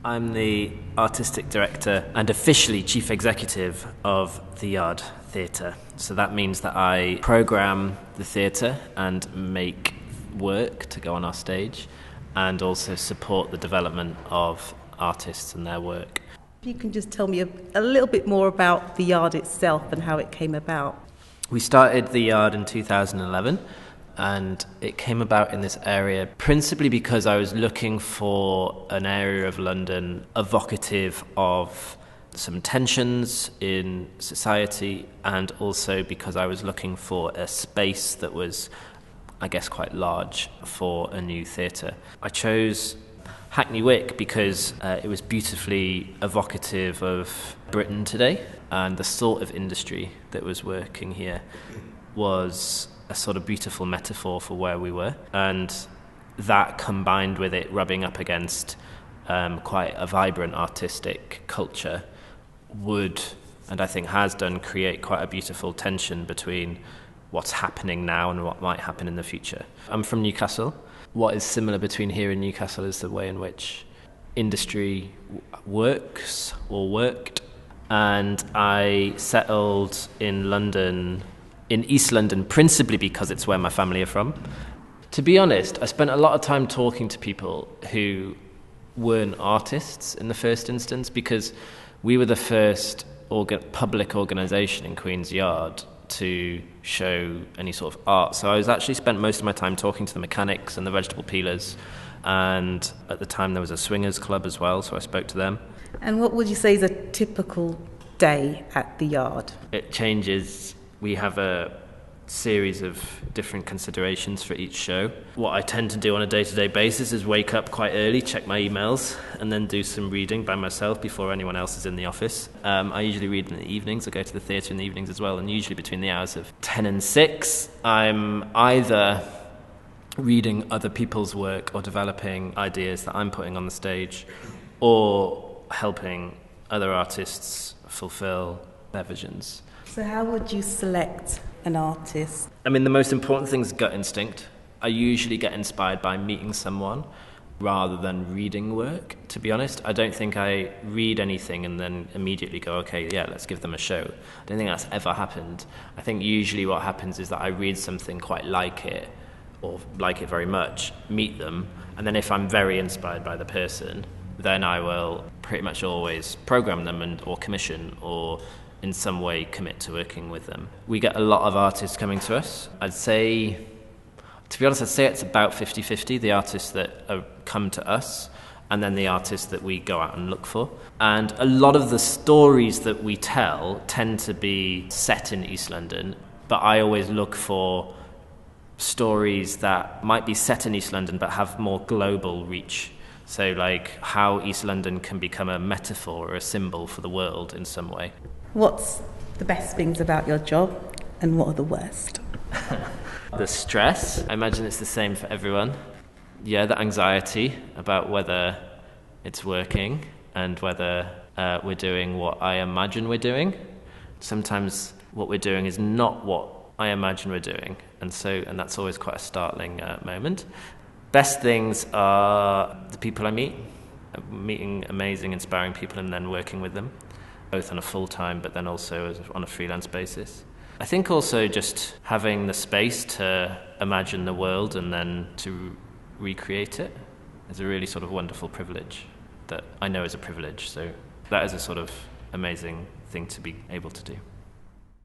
I'm the artistic director and officially chief executive of the Yard Theatre. So that means that I program the theatre and make work to go on our stage, and also support the development of artists and their work. If you can just tell me a little bit more about the Yard itself and how it came about. We started the Yard in 2011, and it came about in this area principally because I was looking for an area of London evocative of some tensions in society, and also because I was looking for a space that was, I guess, quite large for a new theatre. I chose Hackney Wick because it was beautifully evocative of Britain today, and the sort of industry that was working here was a sort of beautiful metaphor for where we were, and that combined with it rubbing up against quite a vibrant artistic culture would, and I think has done, create quite a beautiful tension between what's happening now and what might happen in the future. I'm from Newcastle. What is similar between here and Newcastle is the way in which industry works or worked, and I settled in London, in East London, principally because it's where my family are from. To be honest, I spent a lot of time talking to people who weren't artists in the first instance, because we were the first public organisation in Queen's Yard to show any sort of art. So I was actually spent most of my time talking to the mechanics and the vegetable peelers, and at the time there was a swingers club as well, so I spoke to them. And what would you say is a typical day at the Yard? It changes. We have a series of different considerations for each show. What I tend to do on a day-to-day basis is wake up quite early, check my emails, and then do some reading by myself before anyone else is in the office. I usually read in the evenings. I go to the theatre in the evenings as well, and usually between the hours of 10 and 6, I'm either reading other people's work or developing ideas that I'm putting on the stage, or helping other artists fulfill their visions. So how would you select an artist? I mean, the most important thing is gut instinct. I usually get inspired by meeting someone rather than reading work, to be honest. I don't think I read anything and then immediately go, okay, yeah, let's give them a show. I don't think that's ever happened. I think usually what happens is that I read something, quite like it, or like it very much, meet them, and then if I'm very inspired by the person, then I will pretty much always program them or commission or in some way commit to working with them. We get a lot of artists coming to us. I'd say it's about 50-50, the artists that come to us and then the artists that we go out and look for. And a lot of the stories that we tell tend to be set in East London, but I always look for stories that might be set in East London but have more global reach. So like how East London can become a metaphor or a symbol for the world in some way. What's the best things about your job, and what are the worst? The stress, I imagine it's the same for everyone. Yeah, the anxiety about whether it's working and whether we're doing what I imagine we're doing. Sometimes what we're doing is not what I imagine we're doing, and that's always quite a startling moment. Best things are the people I meet, meeting amazing, inspiring people and then working with them, both on a full-time but then also on a freelance basis. I think also just having the space to imagine the world and then to recreate it is a really sort of wonderful privilege that I know is a privilege. So that is a sort of amazing thing to be able to do.